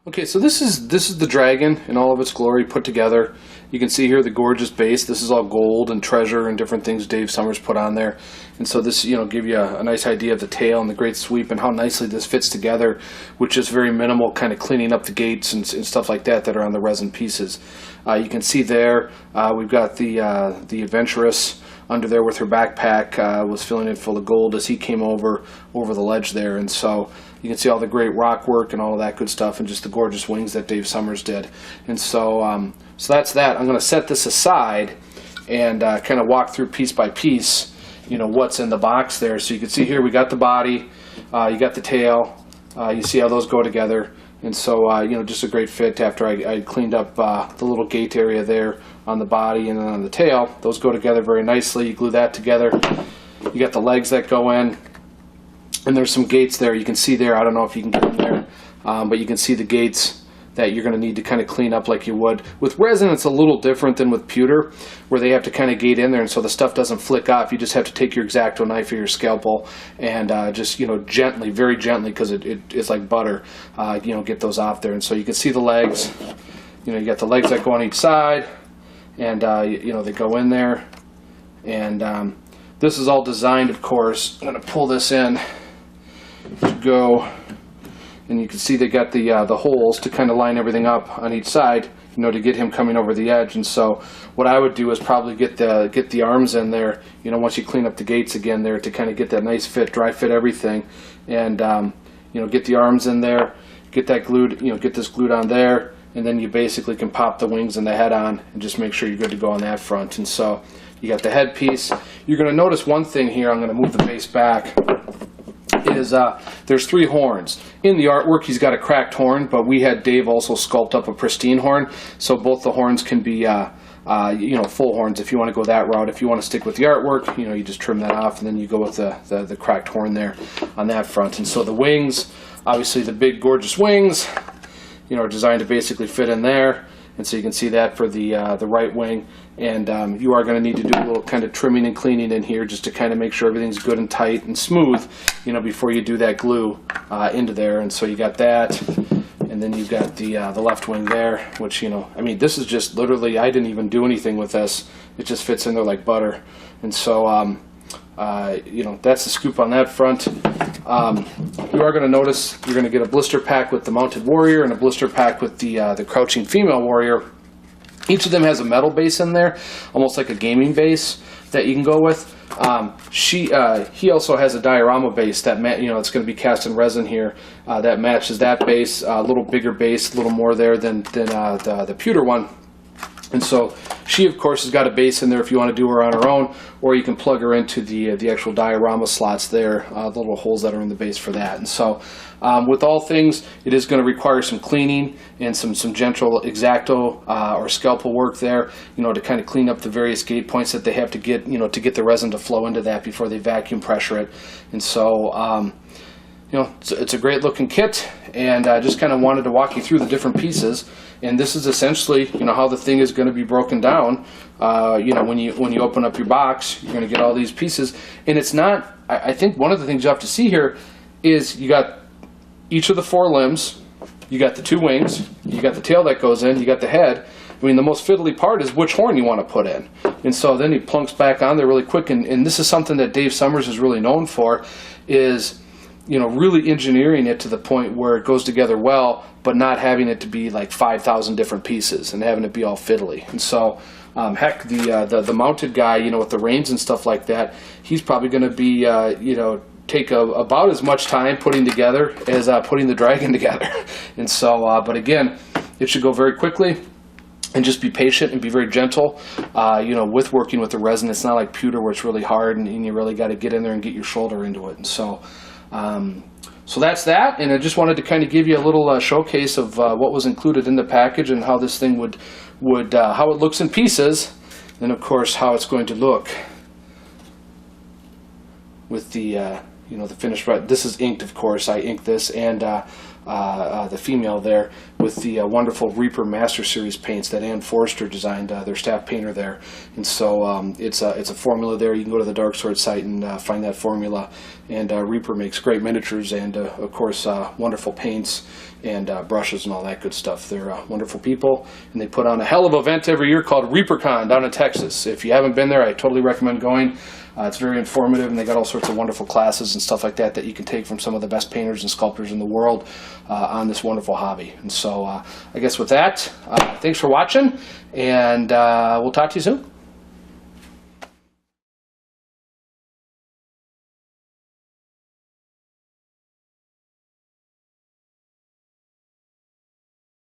Okay, so this is the dragon in all of its glory put together. You can see here the gorgeous base. This is all gold and treasure and different things Dave Summers put on there. And so this, give you a nice idea of the tail and the great sweep and how nicely this fits together, which is very minimal, kind of cleaning up the gates and stuff like that are on the resin pieces. You can see there we've got the adventurous under there with her backpack, was filling it full of gold as he came over the ledge there. And so you can see all the great rock work and all of that good stuff and just the gorgeous wings that Dave Summers did. And so so that's that. I'm going to set this aside and kind of walk through piece by piece, what's in the box there. So you can see here we got the body, you got the tail, you see how those go together. And so, just a great fit after I cleaned up the little gate area there on the body and then on the tail. Those go together very nicely. You glue that together. You got the legs that go in. And there's some gates there. You can see there. I don't know if you can get them there. But you can see the gates that you're going to need to kind of clean up like you would. With resin, it's a little different than with pewter, where they have to kind of gate in there, and so the stuff doesn't flick off. You just have to take your X-Acto knife or your scalpel and just, gently, very gently, because it's like butter, get those off there. And so you can see the legs. You got the legs that go on each side, and, they go in there. And this is all designed, of course. I'm going to pull this in to go. And you can see they got the holes to kind of line everything up on each side, to get him coming over the edge. And so what I would do is probably get the arms in there, once you clean up the gates again there, to kind of get that nice fit, dry fit everything, and get the arms in there, get that glued, get this glued on there, and then you basically can pop the wings and the head on and just make sure you're good to go on that front. And so you got the head piece. You're going to notice one thing here. I'm going to move the base back. Is there's 3 horns. In the artwork he's got a cracked horn, but we had Dave also sculpt up a pristine horn, so both the horns can be full horns if you want to go that route. If you want to stick with the artwork, you just trim that off and then you go with the cracked horn there on that front. And so the wings, obviously the big gorgeous wings, are designed to basically fit in there. And so you can see that for the right wing. And you are going to need to do a little kind of trimming and cleaning in here just to kind of make sure everything's good and tight and smooth, before you do that glue into there. And so you got that. And then you've got the left wing there, which, this is just literally, I didn't even do anything with this. It just fits in there like butter. And so, that's the scoop on that front. You are going to notice you're going to get a blister pack with the mounted warrior and a blister pack with the crouching female warrior. Each of them has a metal base in there, almost like a gaming base that you can go with. He also has a diorama base that it's going to be cast in resin here that matches that base. A little bigger base, a little more there than the pewter one. And so she, of course, has got a base in there if you want to do her on her own, or you can plug her into the actual diorama slots there, the little holes that are in the base for that. And so with all things, it is going to require some cleaning and some gentle X-Acto or scalpel work there, to kind of clean up the various gate points that they have to get, to get the resin to flow into that before they vacuum pressure it. And so it's a great looking kit, and I just kind of wanted to walk you through the different pieces. And this is essentially, how the thing is going to be broken down. When you open up your box, you're going to get all these pieces. And it's not, I think one of the things you have to see here is you got each of the 4 limbs, you got the 2 wings, you got the tail that goes in, you got the head. The most fiddly part is which horn you want to put in. And so then he plunks back on there really quick. And this is something that Dave Summers is really known for, is really engineering it to the point where it goes together well, but not having it to be like 5,000 different pieces and having it be all fiddly. And so, heck, the mounted guy, with the reins and stuff like that, he's probably going to be, take about as much time putting together as putting the dragon together. And so, but again, it should go very quickly. And just be patient and be very gentle, with working with the resin. It's not like pewter where it's really hard and you really got to get in there and get your shoulder into it. And so, so that's that. And I just wanted to kind of give you a little showcase of what was included in the package and how this thing would how it looks in pieces, and of course how it's going to look with the the finished. This is inked, of course. I inked this and the female there. with the wonderful Reaper Master Series paints that Ann Forrester designed, their staff painter there. And so it's a formula there. You can go to the Dark Sword site and find that formula. And Reaper makes great miniatures and, of course, wonderful paints and brushes and all that good stuff. They're wonderful people, and they put on a hell of an event every year called ReaperCon down in Texas. If you haven't been there, I totally recommend going. It's very informative, and they got all sorts of wonderful classes and stuff like that that you can take from some of the best painters and sculptors in the world on this wonderful hobby. And so I guess with that, thanks for watching, and we'll talk to you soon.